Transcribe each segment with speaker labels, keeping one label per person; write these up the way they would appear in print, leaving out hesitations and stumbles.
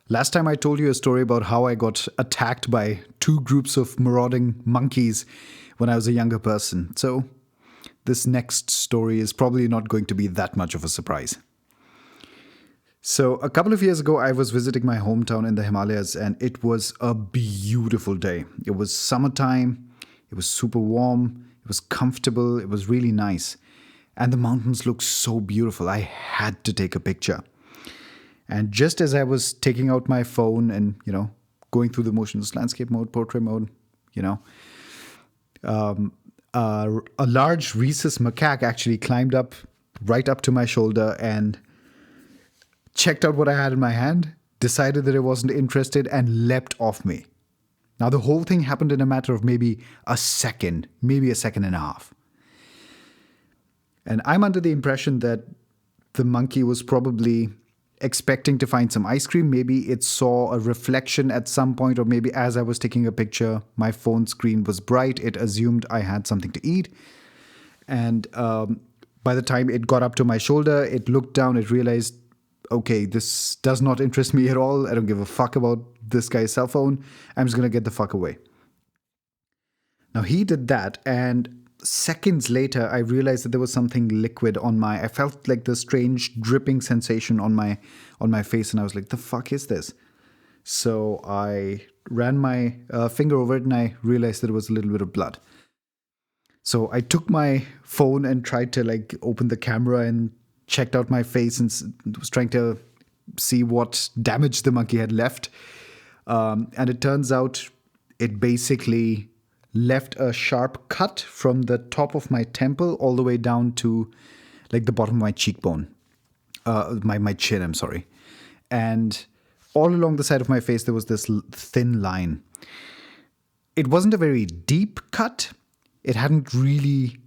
Speaker 1: Last time I told you a story about how I got attacked by two groups of marauding monkeys when I was a younger person. So this next story is probably not going to be that much of a surprise. So a couple of years ago, I was visiting my hometown in the Himalayas, and it was a beautiful day. It was summertime. It was super warm. It was comfortable. It was really nice. And the mountains looked so beautiful. I had to take a picture. And just as I was taking out my phone and, going through the motions, landscape mode, portrait mode, a large Rhesus macaque actually climbed up right up to my shoulder and checked out what I had in my hand, decided that it wasn't interested, and leapt off me. Now, the whole thing happened in a matter of maybe a second, maybe a second and a half. And I'm under the impression that the monkey was probably expecting to find some ice cream. Maybe it saw a reflection at some point, or maybe as I was taking a picture, my phone screen was bright. It assumed I had something to eat. And by the time it got up to my shoulder, it looked down, it realized, okay, this does not interest me at all. I don't give a fuck about this guy's cell phone. I'm just going to get the fuck away. Now, he did that, and seconds later, I realized that there was something liquid on I felt like the strange dripping sensation on my face, and I was like, the fuck is this? So I ran my finger over it, and I realized that it was a little bit of blood. So I took my phone and tried to open the camera and checked out my face and was trying to see what damage the monkey had left. And it turns out it basically left a sharp cut from the top of my temple all the way down to the bottom of my cheekbone. My chin, I'm sorry. And all along the side of my face, there was this thin line. It wasn't a very deep cut. It hadn't really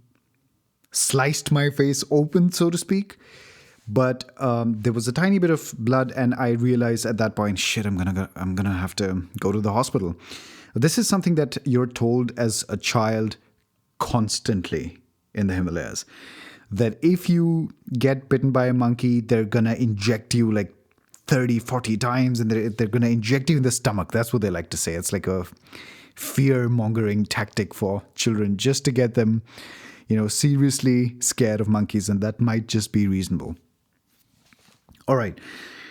Speaker 1: sliced my face open, so to speak. But there was a tiny bit of blood, and I realized at that point, shit, I'm gonna have to go to the hospital. This is something that you're told as a child constantly in the Himalayas. That if you get bitten by a monkey, they're gonna inject you 30, 40 times, and they're gonna inject you in the stomach. That's what they like to say. It's like a fear-mongering tactic for children, just to get them seriously scared of monkeys, and that might just be reasonable. All right.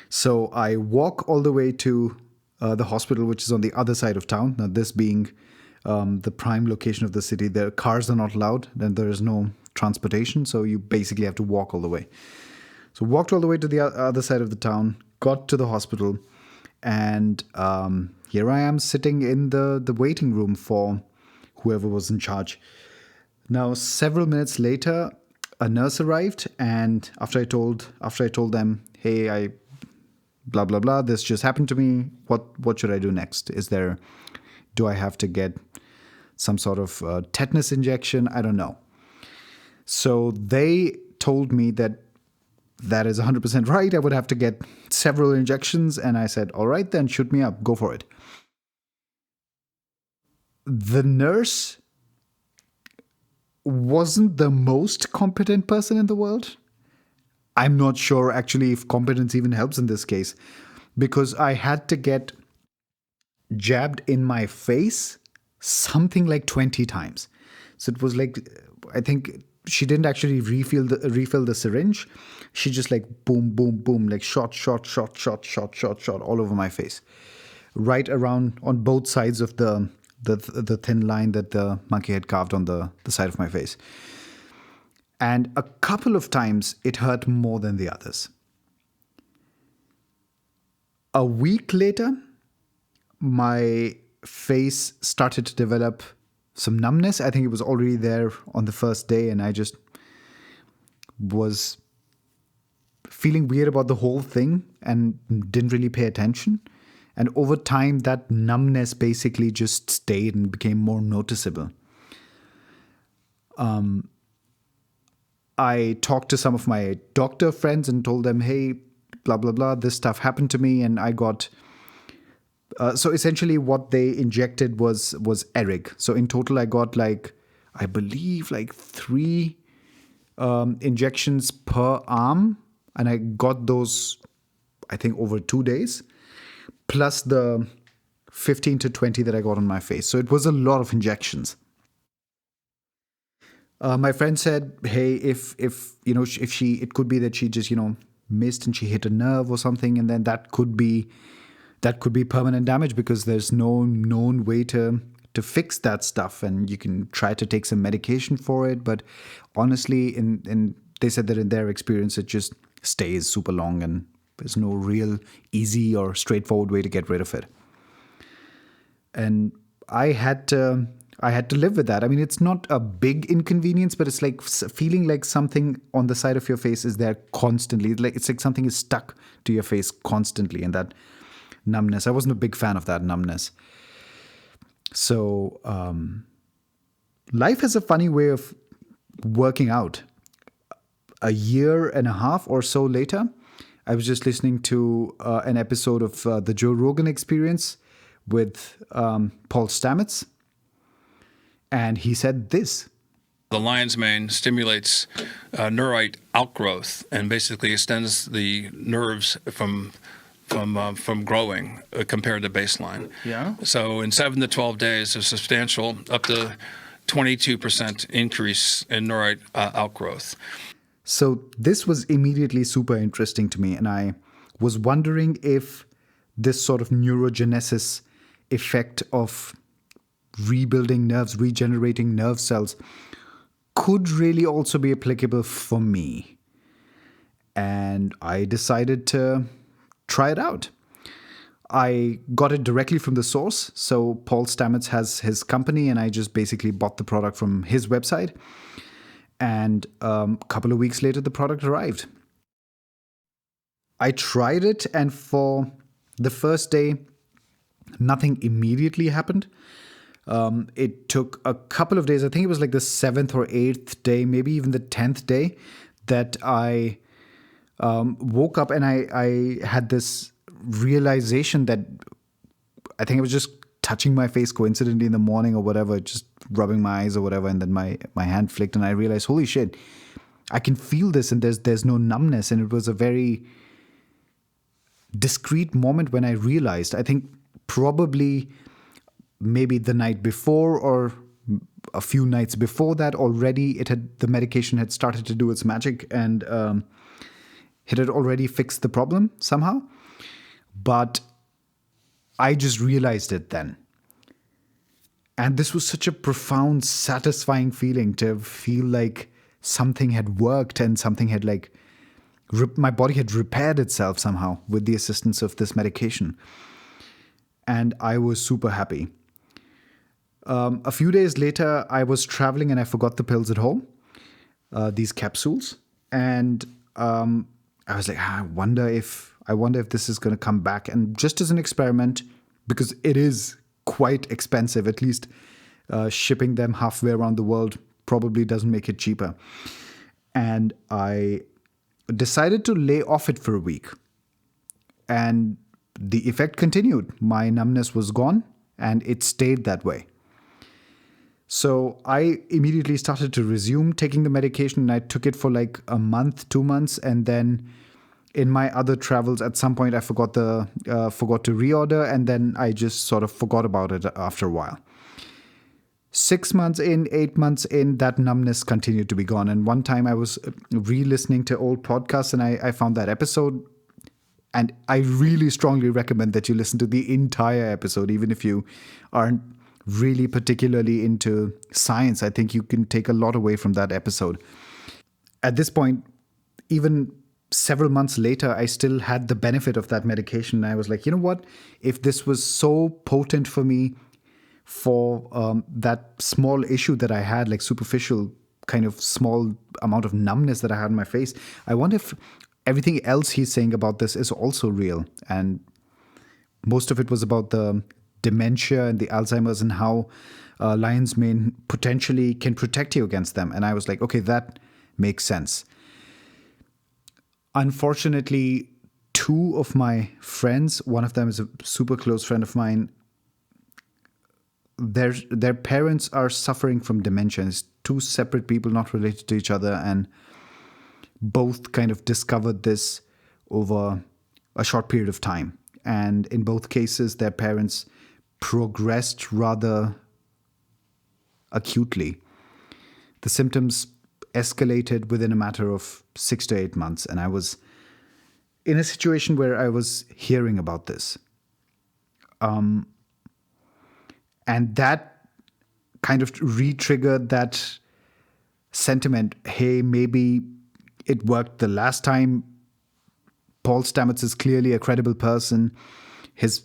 Speaker 1: So I walk all the way to the hospital, which is on the other side of town. Now, this being the prime location of the city, the cars are not allowed, and there is no transportation, so you basically have to walk all the way. So walked all the way to the other side of the town, got to the hospital, and here I am sitting in the waiting room for whoever was in charge. Now, several minutes later, a nurse arrived, and after I told them, hey, I blah blah blah, this just happened to me. What should I do next? Do I have to get some sort of tetanus injection? I don't know. So they told me that is 100% right. I would have to get several injections, and I said, all right, then shoot me up, go for it. The nurse wasn't the most competent person in the world. I'm not sure actually if competence even helps in this case, because I had to get jabbed in my face something like 20 times. So it was I think she didn't actually refill the syringe. She just boom, boom, boom, shot all over my face, right around on both sides of the thin line that the monkey had carved on the side of my face. And a couple of times it hurt more than the others. A week later, my face started to develop some numbness. I think it was already there on the first day, and I just was feeling weird about the whole thing and didn't really pay attention. And over time, that numbness basically just stayed and became more noticeable. I talked to some of my doctor friends and told them, hey, blah, blah, blah, this stuff happened to me, and I got... so essentially what they injected was Erig. So in total, I got I believe 3 injections per arm, and I got those, I think, over 2 days. plus the 15 to 20 that I got on my face. So it was a lot of injections. My friend said, "Hey, if it could be that she just missed and she hit a nerve or something, and then that could be permanent damage because there's no known way to fix that stuff, and you can try to take some medication for it, but honestly, in they said that in their experience, it just stays super long, and there's no real easy or straightforward way to get rid of it." And I had to live with that. I mean, it's not a big inconvenience, but it's like feeling like something on the side of your face is there constantly. It's like something is stuck to your face constantly, and that numbness. I wasn't a big fan of that numbness. So life has a funny way of working out. A year and a half or so later, I was just listening to an episode of the Joe Rogan Experience with Paul Stamets. And he said this.
Speaker 2: The lion's mane stimulates neurite outgrowth and basically extends the nerves from growing compared to baseline.
Speaker 3: Yeah.
Speaker 2: So in 7 to 12 days, a substantial up to 22% increase in neurite outgrowth.
Speaker 1: So this was immediately super interesting to me, and I was wondering if this sort of neurogenesis effect of rebuilding nerves, regenerating nerve cells could really also be applicable for me. And I decided to try it out. I got it directly from the source. So Paul Stamets has his company, and I just basically bought the product from his website. And a couple of weeks later, the product arrived. I tried it, and for the first day, nothing immediately happened. It took a couple of days. I think it was like the 7th or 8th day, maybe even the 10th day, that I woke up and I had this realization that I think I was just touching my face coincidentally in the morning or whatever, just rubbing my eyes or whatever, and then my hand flicked, and I realized, holy shit, I can feel this, and there's no numbness. And it was a very discrete moment when I realized. I think probably maybe the night before or a few nights before that already the medication had started to do its magic, and it had already fixed the problem somehow. But I just realized it then. And this was such a profound, satisfying feeling to feel like something had worked and something had my body had repaired itself somehow with the assistance of this medication. And I was super happy. A few days later, I was traveling and I forgot the pills at home, these capsules. And I was like, I wonder if this is going to come back. And just as an experiment, because it is quite expensive, at least shipping them halfway around the world probably doesn't make it cheaper. And I decided to lay off it for a week. And the effect continued. My numbness was gone, and it stayed that way. So I immediately started to resume taking the medication, and I took it for like a month, 2 months, and then in my other travels, at some point I forgot to reorder, and then I just sort of forgot about it after a while. 6 months in, 8 months in, that numbness continued to be gone. And one time I was re-listening to old podcasts, and I found that episode, and I really strongly recommend that you listen to the entire episode, even if you aren't really particularly into science. I think you can take a lot away from that episode. At this point, even several months later, I still had the benefit of that medication. And I was like, you know what? If this was so potent for me for that small issue that I had, like superficial kind of small amount of numbness that I had in my face, I wonder if everything else he's saying about this is also real. And most of it was about the dementia and the Alzheimer's and how lion's mane potentially can protect you against them. And I was like, okay, that makes sense. Unfortunately, 2 of my friends, one of them is a super close friend of mine, their parents are suffering from dementia. It's 2 separate people, not related to each other, and both kind of discovered this over a short period of time. And in both cases, their parents progressed rather acutely. The symptoms escalated within a matter of 6 to 8 months. And I was in a situation where I was hearing about this. And that kind of re-triggered that sentiment. Hey, maybe it worked the last time. Paul Stamets is clearly a credible person.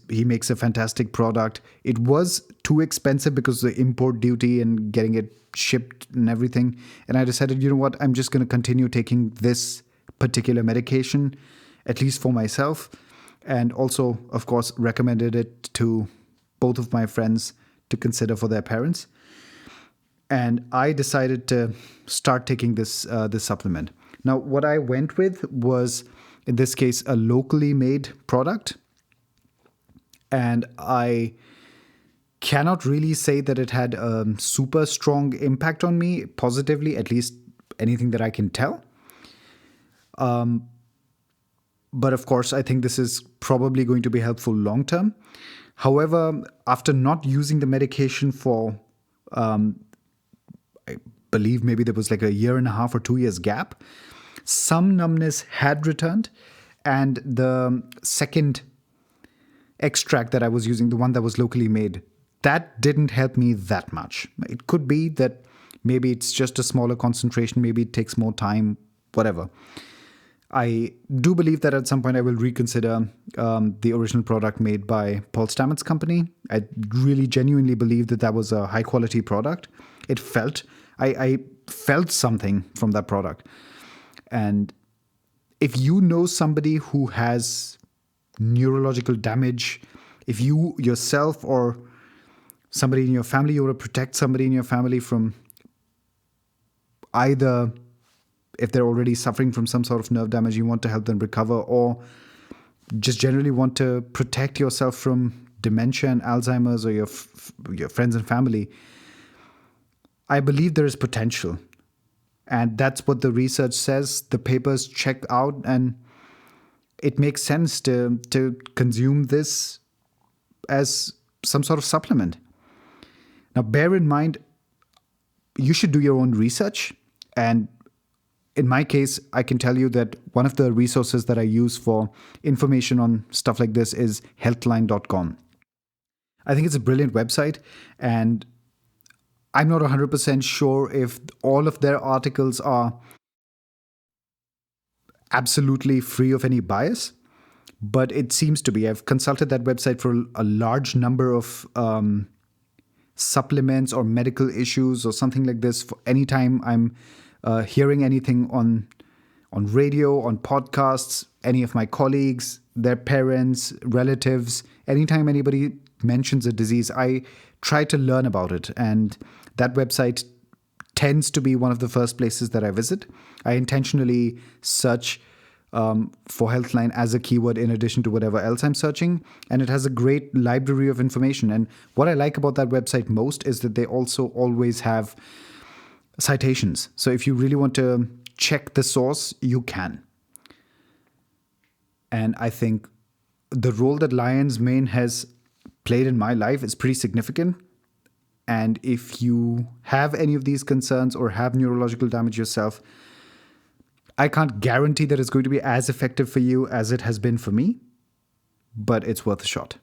Speaker 1: He makes a fantastic product. It was too expensive because of the import duty and getting it shipped and everything. And I decided, you know what, I'm just going to continue taking this particular medication, at least for myself. And also, of course, recommended it to both of my friends to consider for their parents. And I decided to start taking this supplement. Now, what I went with was, in this case, a locally made product. And I cannot really say that it had a super strong impact on me positively, at least anything that I can tell. But of course, I think this is probably going to be helpful long term. However, after not using the medication for, I believe maybe there was like a 1.5 or 2 years gap, some numbness had returned. And the second extract that I was using, the one that was locally made, that didn't help me that much. It could be that maybe it's just a smaller concentration, maybe it takes more time, whatever. I do believe that at some point I will reconsider the original product made by Paul Stamets' company. I really genuinely believe that that was a high quality product. I felt something from that product. And if you know somebody who has neurological damage, if you yourself or somebody in your family, you want to protect somebody in your family from either, if they're already suffering from some sort of nerve damage, you want to help them recover, or just generally want to protect yourself from dementia and Alzheimer's, or your friends and family, I believe there is potential. And that's what the research says. The papers check out, and it makes sense to consume this as some sort of supplement. Now, bear in mind, you should do your own research. And in my case, I can tell you that one of the resources that I use for information on stuff like this is healthline.com. I think it's a brilliant website, and I'm not 100% sure if all of their articles are absolutely free of any bias, but it seems to be. I've consulted that website for a large number of supplements or medical issues or something like this. For any time I'm hearing anything on radio, on podcasts, any of my colleagues, their parents, relatives, anytime anybody mentions a disease, I try to learn about it. And that website tends to be one of the first places that I visit. I intentionally search for Healthline as a keyword in addition to whatever else I'm searching. And it has a great library of information. And what I like about that website most is that they also always have citations. So if you really want to check the source, you can. And I think the role that lion's mane has played in my life is pretty significant. And if you have any of these concerns or have neurological damage yourself, I can't guarantee that it's going to be as effective for you as it has been for me, but it's worth a shot.